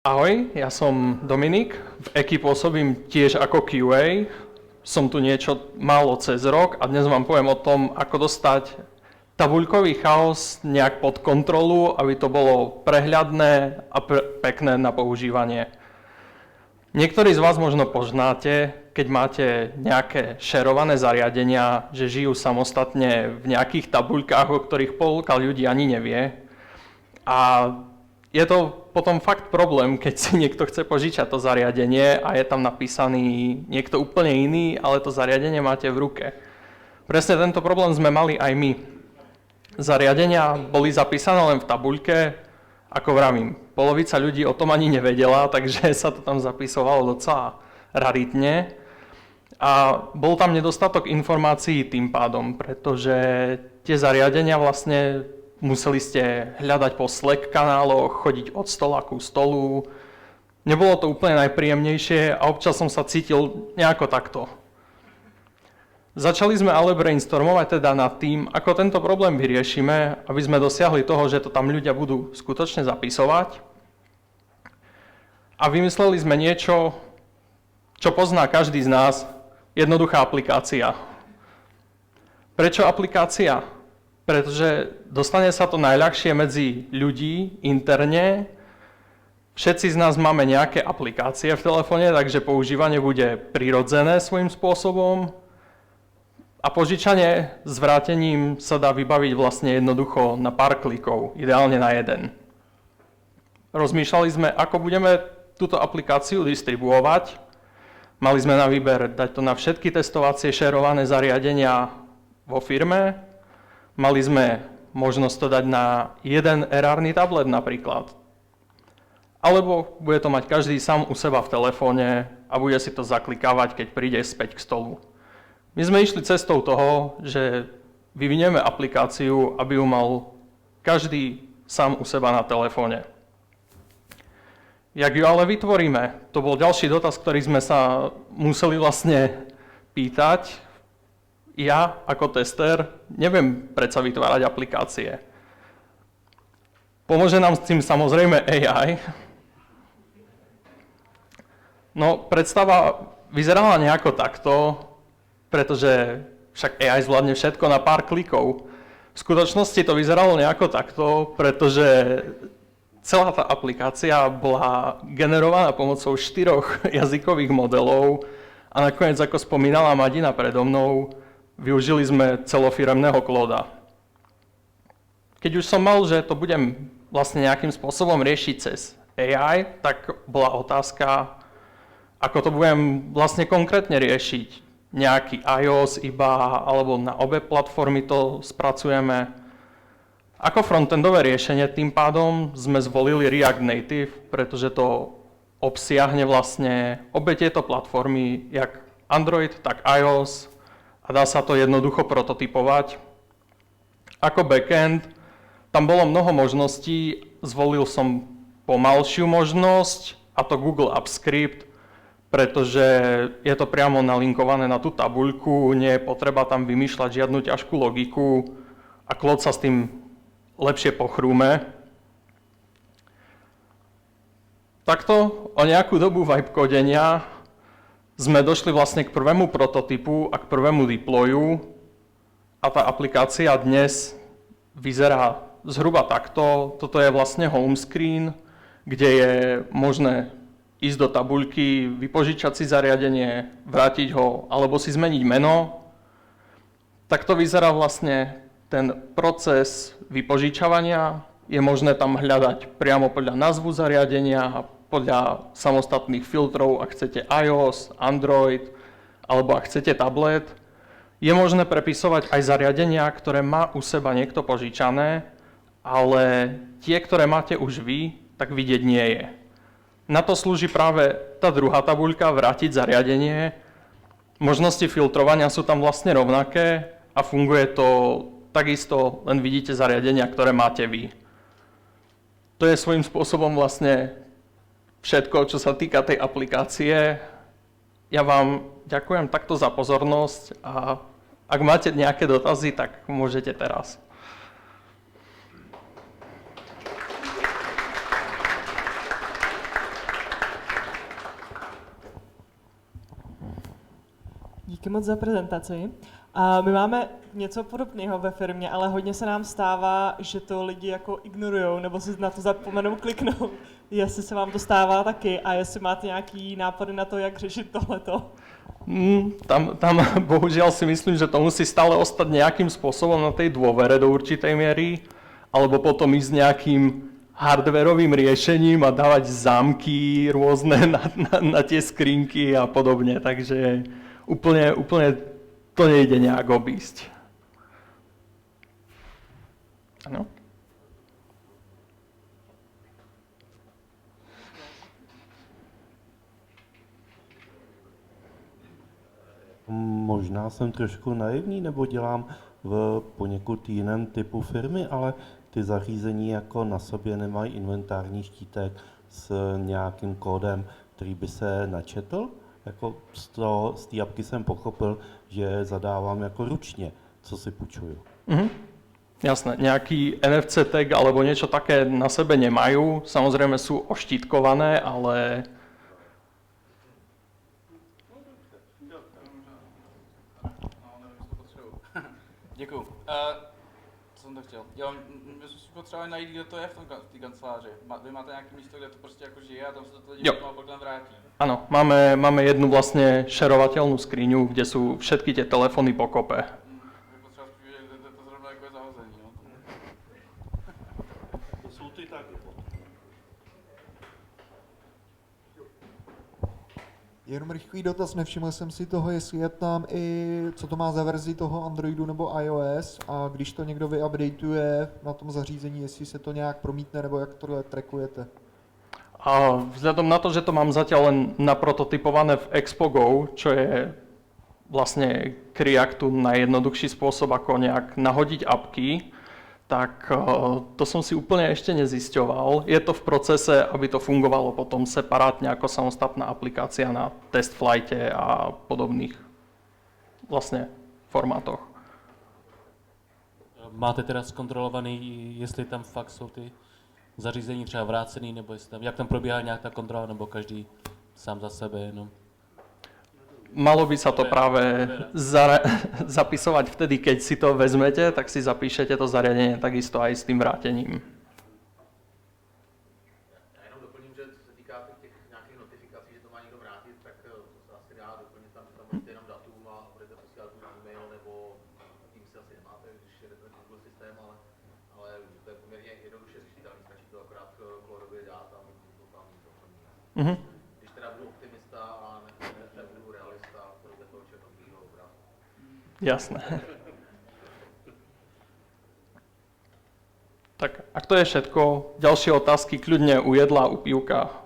Ahoj, ja som Dominik, v EKI pôsobím tiež ako QA. Som tu niečo málo cez rok a dnes vám poviem o tom, ako dostať tabuľkový chaos nejak pod kontrolu, aby to bolo prehľadné a pekné na používanie. Niektorí z vás možno poznáte, keď máte nejaké šerované zariadenia, že žijú samostatne v nejakých tabuľkách, o ktorých polka ľudí ani nevie. A je to potom fakt problém, keď si niekto chce požičať to zariadenie a je tam napísaný niekto úplne iný, ale to zariadenie máte v ruke. Presne tento problém sme mali aj my. Zariadenia boli zapísané len v tabuľke, ako vravím, polovica ľudí o tom ani nevedela, takže sa to tam zapisovalo docela raritne. A bol tam nedostatok informácií tým pádom, pretože tie zariadenia vlastne museli ste hľadať po Slack kanáloch, chodiť od stola ku stolu. Nebolo to úplne najpríjemnejšie a občas som sa cítil nejako takto. Začali sme ale brainstormovať teda nad tým, ako tento problém vyriešime, aby sme dosiahli toho, že to tam ľudia budú skutočne zapisovať. A vymysleli sme niečo, čo pozná každý z nás, jednoduchá aplikácia. Prečo aplikácia? Pretože dostane sa to najľahšie medzi ľudí interne. Všetci z nás máme nejaké aplikácie v telefóne, takže používanie bude prirodzené svojím spôsobom. A požičanie s vrátením sa dá vybaviť vlastne jednoducho na pár klikov, ideálne na jeden. Rozmýšľali sme, ako budeme túto aplikáciu distribuovať. Mali sme na výber dať to na všetky testovacie šerované zariadenia vo firme. Mali sme možnosť to dať na jeden erárny tablet napríklad. Alebo bude to mať každý sám u seba v telefóne a bude si to zaklikávať, keď príde späť k stolu. My sme išli cestou toho, že vyvinieme aplikáciu, aby ju mal každý sám u seba na telefóne. Jak ju ale vytvoríme? To bol ďalší dotaz, ktorý sme sa museli vlastne pýtať. Ja ako tester neviem predsa vytvárať aplikácie. Pomôže nám s tým samozrejme AI. No, predstava vyzerala nejako takto, pretože však AI zvládne všetko na pár klikov. V skutočnosti to vyzeralo nejako takto, pretože celá tá aplikácia bola generovaná pomocou 4 jazykových modelov a nakoniec, ako spomínala Madina predo mnou, využili sme celofiremného Clauda. Keď už som mal, že to budem vlastne nejakým spôsobom riešiť cez AI, tak bola otázka, ako to budem vlastne konkrétne riešiť. Nejaký iOS iba, alebo na obe platformy to spracujeme. Ako frontendové riešenie tým pádom sme zvolili React Native, pretože to obsiahne vlastne obe tieto platformy, jak Android, tak iOS, a dá sa to jednoducho prototypovať. Ako backend, tam bolo mnoho možností, zvolil som pomalšiu možnosť, a to Google Apps Script, pretože je to priamo nalinkované na tú tabuľku, nie je potreba tam vymýšľať žiadnu ťažkú logiku a Claude sa s tým lepšie pochrúme. Takto o nejakú dobu vibe kodenia sme došli vlastne k prvému prototypu a k prvému deployu a tá aplikácia dnes vyzerá zhruba takto. Toto je vlastne home screen, kde je možné ísť do tabuľky, vypožičať si zariadenie, vrátiť ho alebo si zmeniť meno. Takto vyzerá vlastne ten proces vypožičavania. Je možné tam hľadať priamo podľa názvu zariadenia a podľa samostatných filtrov, ak chcete iOS, Android, alebo ak chcete tablet. Je možné prepisovať aj zariadenia, ktoré má u seba niekto požičané, ale tie, ktoré máte už vy, tak vidieť nie je. Na to slúži práve tá druhá tabuľka, vrátiť zariadenie. Možnosti filtrovania sú tam vlastne rovnaké a funguje to takisto, len vidíte zariadenia, ktoré máte vy. To je svojím spôsobom vlastne všetko, čo sa týka tej aplikácie. Ja vám ďakujem takto za pozornosť a ak máte nejaké dotazy, tak môžete teraz. moc za prezentaci. A my máme něco podobného ve firmě, ale hodně se nám stává, že to lidi jako ignorujou nebo si na to zapomenou kliknout. Jestli se vám to stává taky a jestli máte nějaký nápady na to, jak řešit tohleto. Tam bohužiaľ si myslím, že to musí stále ostať nejakým spôsobom na tej dôvere do určitej miery, alebo potom ísť nejakým hardwareovým riešením a dávať zámky rôzne na tie skrinky a podobne. Takže úplne to nejde nejak obísť. Ano? Možná jsem trošku naivní, nebo dělám v poněkud jiném typu firmy, ale ty zařízení jako na sobě nemají inventární štítek s nějakým kódem, který by se načetl. Jako z té apky jsem pochopil, že zadávám jako ručně, co si půjčuju. Jasné, nejaký NFC tag alebo niečo také na sebe nemajú. Samozrejme sú oštítkované, ale Děkuju. Co jsem to chtěl? Jo, my jsme potřebovali najít, kdo to je v té kanceláři. Vy máte nějaké místo, kde to prostě jako žije a tam se to lidi a pak tam vrátí. áno, máme jednu vlastne šerovateľnú skriňu, kde sú všetky tie telefóny pokope. Vy potřeba spíš vědět, kde to zrovna jako je zahození. No? To jsou ty taky. Jenom rychlý dotaz, nevšiml jsem si toho, jestli je tam i, co to má za verzi toho Androidu nebo iOS a když to někdo vyupdateuje na tom zařízení, jestli se to nějak promítne nebo jak tohle trackujete. A vzhľadom na to, že to mám zatiaľ len naprototypované v Expo Go, čo je vlastne k Reactu najjednoduchší spôsob, ako nejak nahodiť apky, tak to som si úplne ešte nezisťoval. Je to v procese, aby to fungovalo potom separátne ako samostatná aplikácia na test flighte a podobných vlastne formátoch. Máte teda zkontrolovaný, jestli tam fakt jsou ty zařízení třeba vrácený, nebo jestli tam, jak tam probíhá nějak ta kontrola, nebo každý sám za sebe jenom? Malo by sa to práve zapisovať vtedy, keď si to vezmete, tak si zapíšete to zariadenie takisto aj s tým vrátením. Já jenom doplním, že co se týká těch nějakých notifikací, že to má někdo vrátit, tak to se asi dá doplnit tam, že tam máte jenom datum a budete posílat e-mail nebo tím si asi nemáte, když jedete na Google systém, ale to je poměrně jednoduše řešitelné, stačí to akorát kódově dát a to tam nic. Když teda budu optimista a nebudu realista, podle toho černobílého obrázku. Jasné. Tak, ak to je všetko, ďalšie otázky kľudne u jedla, u pivka.